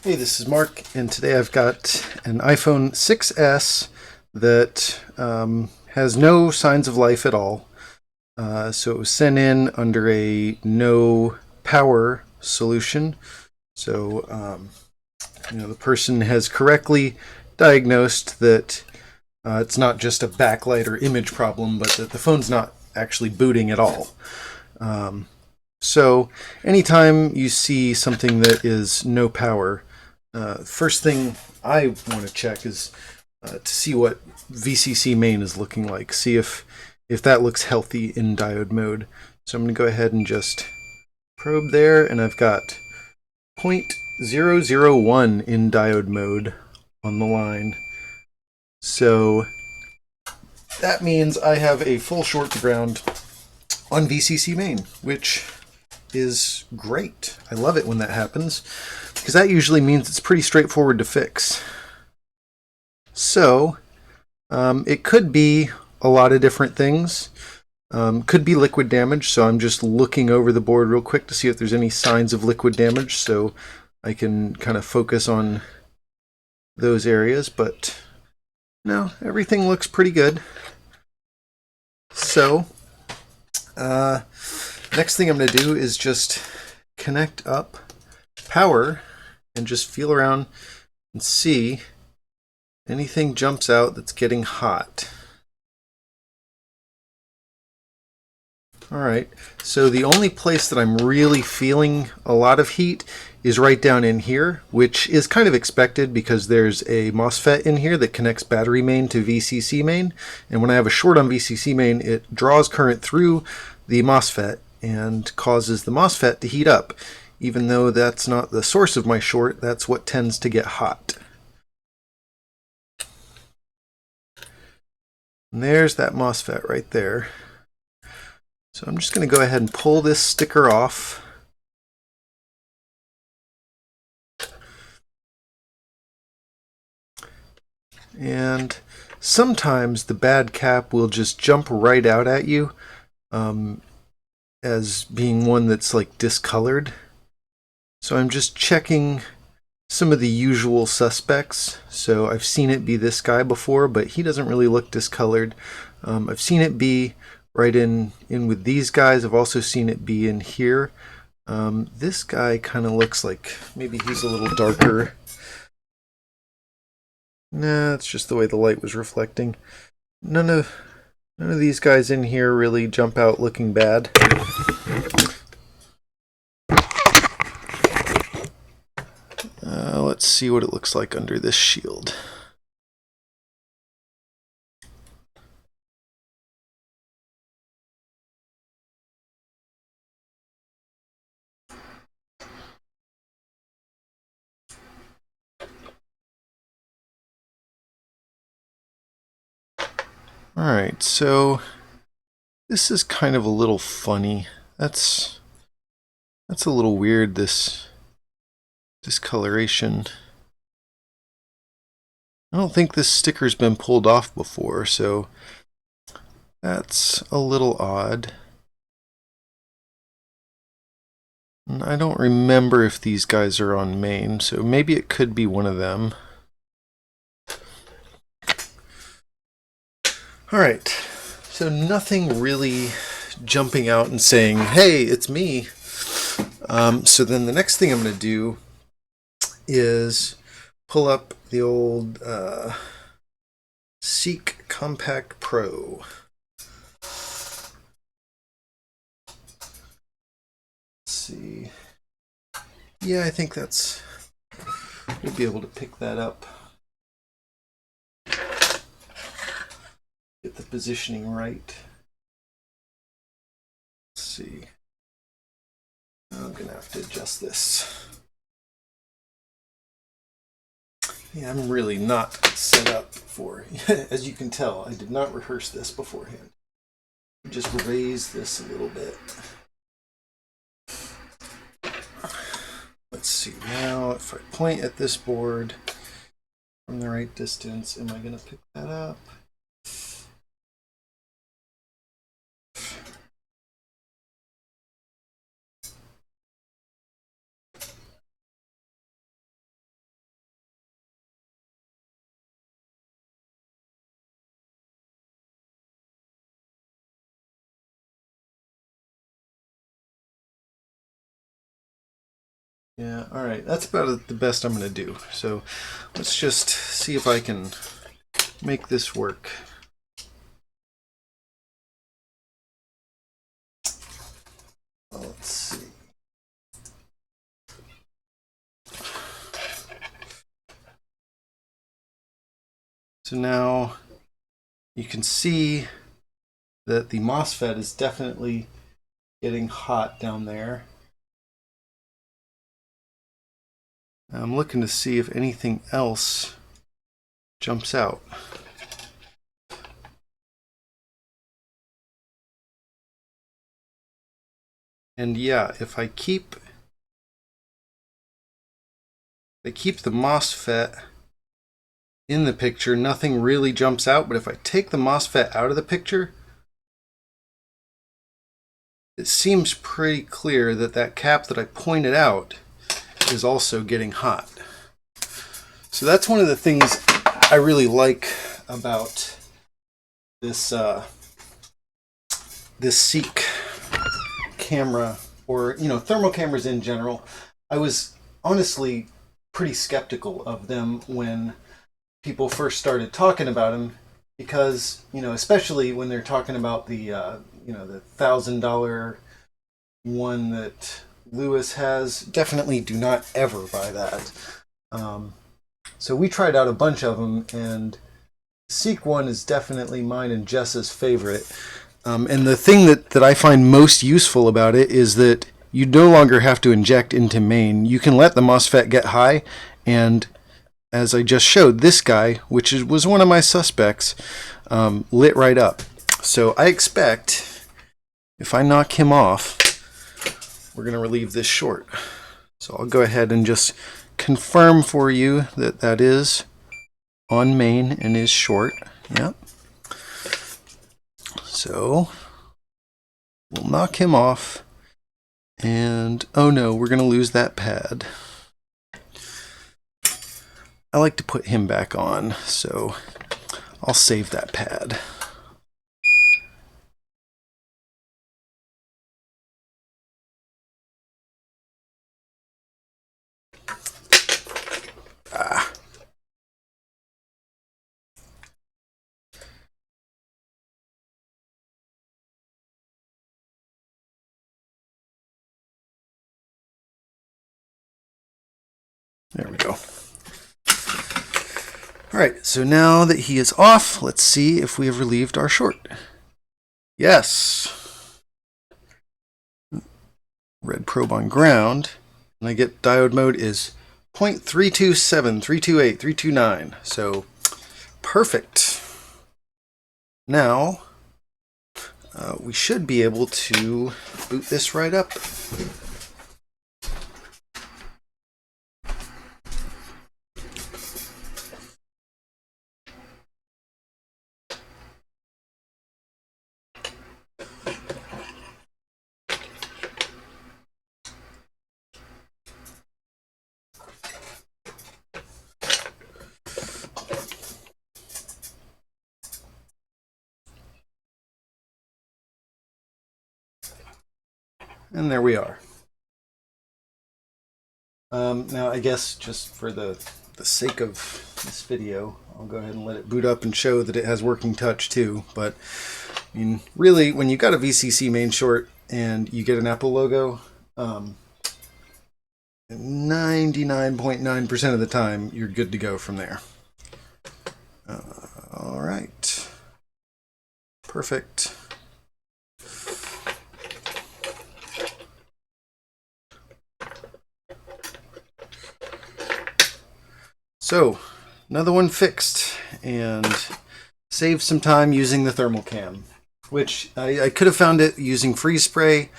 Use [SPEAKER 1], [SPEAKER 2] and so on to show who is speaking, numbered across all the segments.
[SPEAKER 1] Hey, this is Mark, and today I've got an iPhone 6S that has no signs of life at all. So it was sent in under a no power solution. So, the person has correctly diagnosed that it's not just a backlight or image problem, but that the phone's not actually booting at all. So anytime you see something that is no power, first thing I want to check is to see what VCC main is looking like. See if that looks healthy in diode mode. So I'm going to go ahead and just probe there, and I've got 0.001 in diode mode on the line. So that means I have a full short to ground on VCC main, which is great. I love it when that happens, because that usually means it's pretty straightforward to fix. So it could be a lot of different things. Could be liquid damage, so I'm just looking over the board real quick to see if there's any signs of liquid damage, so I can kind of focus on those areas, but no, everything looks pretty good. So next thing I'm going to do is just connect up power and just feel around and see anything jumps out that's getting hot. Alright, so the only place that I'm really feeling a lot of heat is right down in here, which is kind of expected because there's a MOSFET in here that connects battery main to VCC main, and when I have a short on VCC main, it draws current through the MOSFET and causes the MOSFET to heat up. Even though that's not the source of my short, that's what tends to get hot. And there's that MOSFET right there. So I'm just going to go ahead and pull this sticker off. And sometimes the bad cap will just jump right out at you as being one that's like discolored. So I'm just checking some of the usual suspects. So I've seen it be this guy before, but he doesn't really look discolored. I've seen it be right in with these guys. I've also seen it be in here. This guy kind of looks like maybe he's a little darker. Nah, it's just the way the light was reflecting. None of these guys in here really jump out looking bad. Let's see what it looks like under this shield. Alright, so this is kind of a little funny. That's a little weird, this discoloration. I don't think this sticker's been pulled off before, so that's a little odd. And I don't remember if these guys are on main, so maybe it could be one of them. Alright, so nothing really jumping out and saying, hey, it's me. So then the next thing I'm going to do is pull up the old Seek Compact Pro. Let's see. Yeah, I think we'll be able to pick that up. Get the positioning right. Let's see. I'm going to have to adjust this. Yeah, I'm really not set up for, as you can tell, I did not rehearse this beforehand. Just raise this a little bit. Let's see, now if I point at this board from the right distance, am I going to pick that up? Yeah, all right, that's about the best I'm going to do. So let's just see if I can make this work. Let's see. So now you can see that the MOSFET is definitely getting hot down there. I'm looking to see if anything else jumps out. And yeah, if I keep the MOSFET in the picture, nothing really jumps out. But if I take the MOSFET out of the picture, it seems pretty clear that that cap that I pointed out is also getting hot. So that's one of the things I really like about this this Seek camera, or thermal cameras in general. I was honestly pretty skeptical of them when people first started talking about them, because especially when they're talking about the the $1,000 one that Lewis has. Definitely do not ever buy that. So we tried out a bunch of them, and Seek one is definitely mine and Jess's favorite. And the thing that I find most useful about it is that you no longer have to inject into main. You can let the MOSFET get high, and as I just showed, this guy, which was one of my suspects, lit right up. So I expect if I knock him off, we're going to relieve this short. So I'll go ahead and just confirm for you that that is on main and is short. Yep. So we'll knock him off, and oh no, we're going to lose that pad. I like to put him back on, so I'll save that pad. There we go. All right, so now that he is off, let's see if we have relieved our short. Yes. Red probe on ground, and I get diode mode is 0.327, 328, 329. So perfect. Now we should be able to boot this right up. And there we are. Now I guess just for the sake of this video, I'll go ahead and let it boot up and show that it has working touch too. But I mean, really, when you got a VCC main short and you get an Apple logo, 99.9% of the time you're good to go from there. All right, perfect. So, another one fixed, and saved some time using the thermal cam, which I could have found it using freeze spray,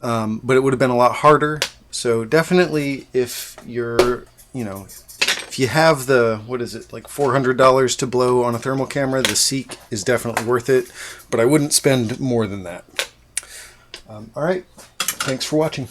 [SPEAKER 1] but it would have been a lot harder. So definitely, if you're, if you have the, what is it, like $400 to blow on a thermal camera, the Seek is definitely worth it, but I wouldn't spend more than that. All right, thanks for watching.